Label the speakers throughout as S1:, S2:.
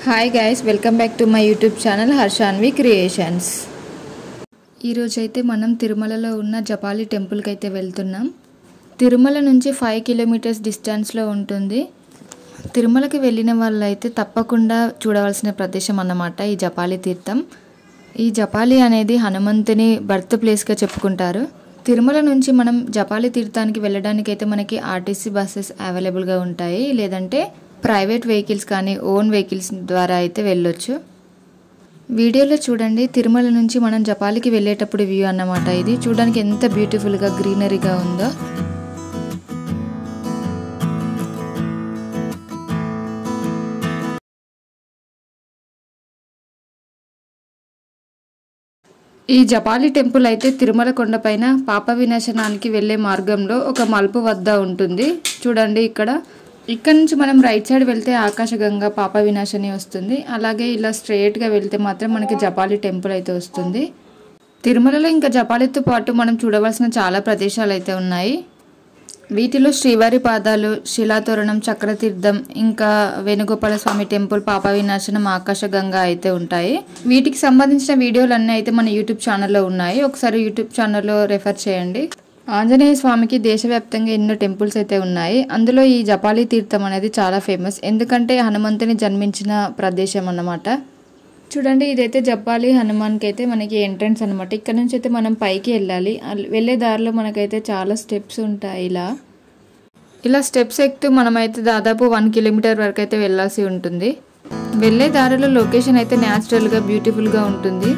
S1: Hi guys, welcome back to my YouTube channel Harshanvi creations. ఈరోజైతే మనం తిరుమలలో ఉన్న జపాలి టెంపుల్కి అయితే వెళ్తున్నాం. తిరుమల నుంచి 5 కిలోమీటర్స్ డిస్టెన్స్లో ఉంటుంది. తిరుమలకి వెళ్ళిన వాళ్ళైతే తప్పకుండా చూడవలసిన ప్రదేశం అన్నమాట ఈ జపాలి తీర్థం. ఈ జపాలి అనేది హనుమంతుని బర్త్ ప్లేస్గా చెప్పుకుంటారు. తిరుమల నుంచి మనం జపాలి తీర్థానికి వెళ్ళడానికైతే మనకి ఆర్టీసీ బస్సెస్ అవైలబుల్గా ఉంటాయి, లేదంటే ప్రైవేట్ వెహికల్స్ కానీ ఓన్ వెహికల్స్ ద్వారా అయితే వెళ్ళొచ్చు. వీడియోలో చూడండి, తిరుమల నుంచి మనం జపాలికి వెళ్ళేటప్పుడు వ్యూ అన్నమాట. ఇది చూడడానికి ఎంత బ్యూటిఫుల్గా గ్రీనరీగా ఉందో. ఈ జపాలి టెంపుల్ అయితే తిరుమల కొండపైన పాప వినాశనానికి వెళ్ళే మార్గంలో ఒక మలుపు వద్ద ఉంటుంది. చూడండి, ఇక్కడ నుంచి మనం రైట్ సైడ్ వెళ్తే ఆకాశగంగా పాప వినాశని వస్తుంది. అలాగే ఇలా స్ట్రైట్గా వెళ్తే మాత్రం మనకి జపాలి టెంపుల్ అయితే వస్తుంది. తిరుమలలో ఇంకా జపాలితో పాటు మనం చూడవలసిన చాలా ప్రదేశాలు అయితే ఉన్నాయి. వీటిలో శ్రీవారి పాదాలు, శిలాతోరణం, చక్రతీర్థం, ఇంకా వేణుగోపాల స్వామి టెంపుల్, పాప వినాశనం, ఆకాశగంగా అయితే ఉంటాయి. వీటికి సంబంధించిన వీడియోలు అన్నీ అయితే మన యూట్యూబ్ ఛానల్లో ఉన్నాయి. ఒకసారి యూట్యూబ్ ఛానల్లో రెఫర్ చేయండి. ఆంజనేయ స్వామికి దేశవ్యాప్తంగా ఎన్నో టెంపుల్స్ అయితే ఉన్నాయి. అందులో ఈ జపాలి తీర్థం అనేది చాలా ఫేమస్, ఎందుకంటే హనుమంతుని జన్మించిన ప్రదేశం అన్నమాట. చూడండి, ఇదైతే జపాలి హనుమాన్కి అయితే మనకి ఎంట్రన్స్ అనమాట. ఇక్కడ నుంచి అయితే మనం పైకి వెళ్ళాలి. వెళ్ళే దారిలో మనకైతే చాలా స్టెప్స్ ఉంటాయి. ఇలా స్టెప్స్ ఎక్కుతూ మనమైతే దాదాపు 1 కిలోమీటర్ వరకు అయితే వెళ్ళాల్సి ఉంటుంది. వెళ్ళే దారిలో లొకేషన్ అయితే న్యాచురల్గా బ్యూటిఫుల్గా ఉంటుంది.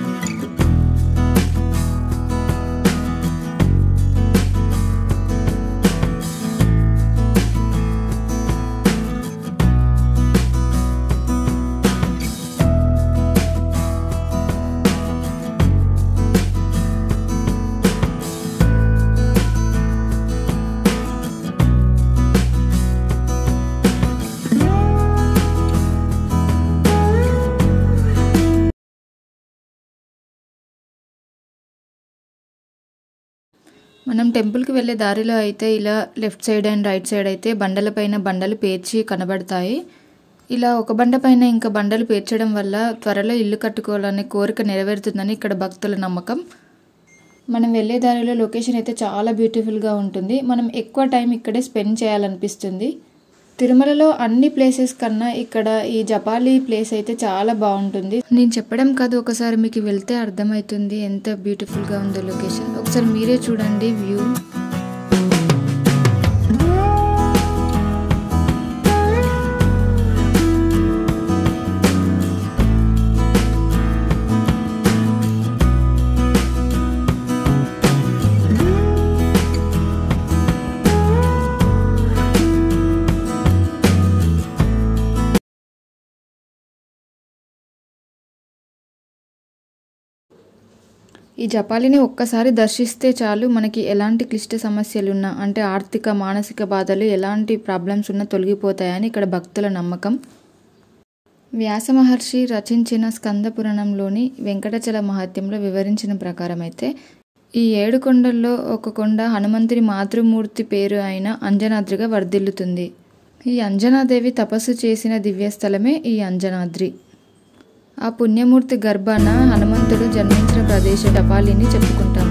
S1: మనం టెంపుల్కి వెళ్ళే దారిలో అయితే ఇలా left side and right side అయితే బండలపైన బండలు పేర్చి కనబడతాయి. ఇలా ఒక బండ పైన ఇంకా బండలు పేర్చడం వల్ల త్వరలో ఇల్లు కట్టుకోవాలనే కోరిక నెరవేరుతుందని ఇక్కడ భక్తుల నమ్మకం. మనం వెళ్ళే దారిలో లొకేషన్ అయితే చాలా బ్యూటిఫుల్గా ఉంటుంది. మనం ఎక్కువ టైం ఇక్కడే స్పెండ్ చేయాలనిపిస్తుంది. తిరుమలలో అన్ని ప్లేసెస్ కన్నా ఇక్కడ ఈ జపాలి ప్లేస్ అయితే చాలా బాగుంటుంది. నేను చెప్పడం కాదు, ఒకసారి మీకు వెళ్తే అర్థమవుతుంది ఎంత బ్యూటిఫుల్గా ఉందో లొకేషన్. ఒకసారి మీరే చూడండి వ్యూ. ఈ జపాలిని ఒక్కసారి దర్శిస్తే చాలు, మనకి ఎలాంటి క్లిష్ట సమస్యలున్నా, అంటే ఆర్థిక మానసిక బాధలు, ఎలాంటి ప్రాబ్లమ్స్ ఉన్నా తొలగిపోతాయని ఇక్కడ భక్తుల నమ్మకం. వ్యాస మహర్షి రచించిన స్కంద పురాణంలోని వెంకటాచల మహాత్మ్యంలో వివరించిన ప్రకారం అయితే ఈ 7 కొండల్లో ఒక కొండ హనుమంతుని మాతృమూర్తి పేరు అయిన అంజనాద్రిగా వర్ధిల్లుతుంది. ఈ అంజనాదేవి తపస్సు చేసిన దివ్యస్థలమే ఈ అంజనాద్రి. ఆ పుణ్యమూర్తి గర్భాన హనుమంతుడు జన్మించిన ప్రదేశ జపాలిని చెప్పుకుంటాము.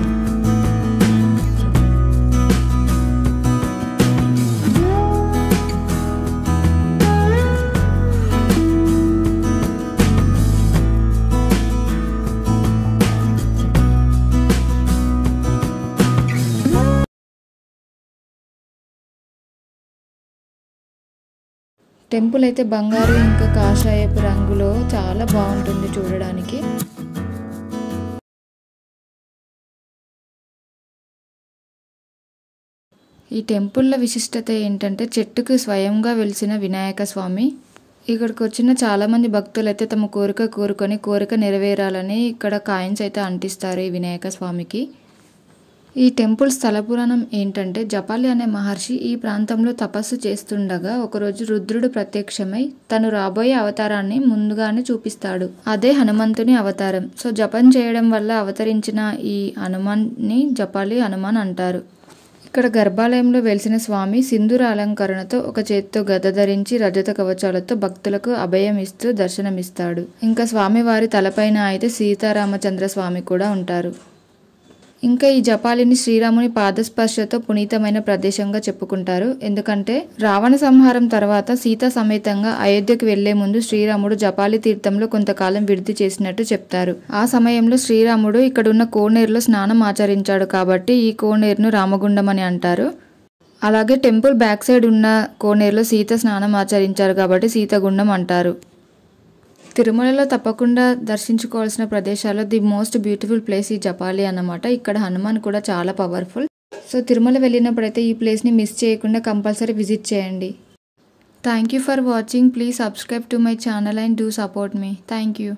S1: టెంపుల్ అయితే బంగారు ఇంకా కాషాయపు రంగులో చాలా బాగుంటుంది చూడడానికి. ఈ టెంపుల్ల విశిష్టత ఏంటంటే చెట్టుకు స్వయంగా వెలిసిన వినాయక స్వామి. ఇక్కడికి వచ్చిన చాలామంది భక్తులు అయితే తమ కోరిక నెరవేరాలని ఇక్కడ కాయిన్స్ అయితే అంటిస్తారు ఈ వినాయక స్వామికి. ఈ టెంపుల్ స్థల పురాణం ఏంటంటే, జపాలి అనే మహర్షి ఈ ప్రాంతంలో తపస్సు చేస్తుండగా ఒకరోజు రుద్రుడు ప్రత్యక్షమై తను రాబోయే అవతారాన్ని ముందుగానే చూపిస్తాడు. అదే హనుమంతుని అవతారం. సో జపం చేయడం వల్ల అవతరించిన ఈ హనుమాన్ని జపాలి హనుమాన్ అంటారు. ఇక్కడ గర్భాలయంలో వెలిసిన స్వామి సింధూర అలంకరణతో ఒక చేత్తో గద ధరించి రజత కవచాలతో భక్తులకు అభయం ఇస్తూ దర్శనమిస్తాడు. ఇంకా స్వామివారి తలపైన అయితే సీతారామచంద్ర స్వామి కూడా ఉంటారు. ఇంకా ఈ జపాలిని శ్రీరాముని పాదస్పర్శతో పునీతమైన ప్రదేశంగా చెప్పుకుంటారు. ఎందుకంటే రావణ సంహారం తర్వాత సీత సమేతంగా అయోధ్యకు వెళ్లే ముందు శ్రీరాముడు జపాలి తీర్థంలో కొంతకాలం విడిది చేసినట్టు చెప్తారు. ఆ సమయంలో శ్రీరాముడు ఇక్కడున్న కోనేరులో స్నానం ఆచరించాడు కాబట్టి ఈ కోనేరును రామగుండం అని అంటారు. అలాగే టెంపుల్ బ్యాక్ సైడ్ ఉన్న కోనేరులో సీత స్నానం ఆచరించారు కాబట్టి సీతగుండం అంటారు. తిరుమలలో తప్పకుండా దర్శించుకోవాల్సిన ప్రదేశాల్లో ది మోస్ట్ బ్యూటిఫుల్ ప్లేస్ ఈ జపాలి అన్నమాట. ఇక్కడ హనుమాన్ కూడా చాలా పవర్ఫుల్. సో తిరుమల వెళ్ళినప్పుడైతే ఈ ప్లేస్ని మిస్ చేయకుండా కంపల్సరీ విజిట్ చేయండి. Thank you for watching. Please subscribe to my channel and do support me. Thank you.